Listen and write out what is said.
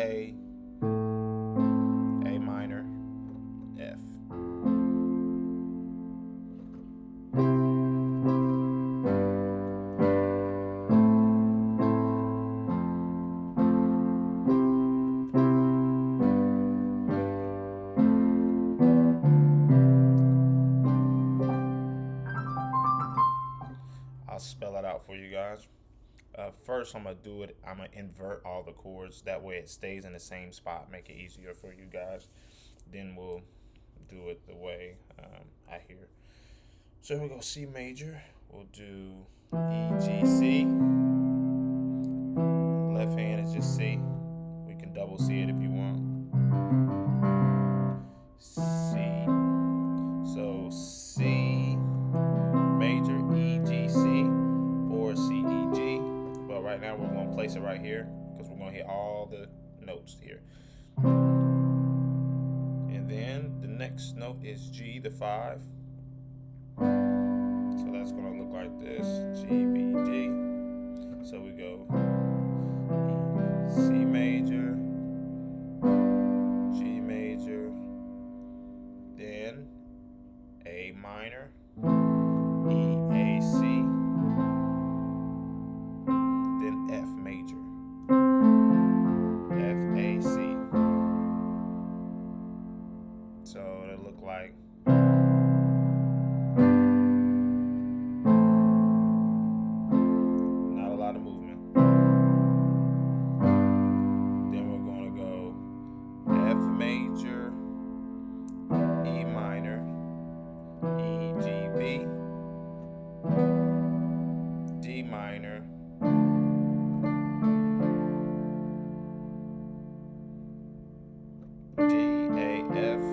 A, A minor, F. I'll spell it out for you guys. First, I'm gonna invert all the chords. That way, it stays in the same spot. Make it easier for you guys. Then we'll do it the way I hear. So here we go. C major. We'll do E, G, C. Left hand is just C. We can double C it if you want. C. So C major, E, G, C, or C, E, G. But right now we're going to place it right here because we're going to hit all the notes here. And then the next note is G, the 5. So that's going to look like this. G, B, D. So we go E, C major, G major, then A minor, E, A, C, then F major, F, A, C. So it'll look like not a lot of movement. Then we're going to go F major, E minor, E, G, B, D minor, D, A, F,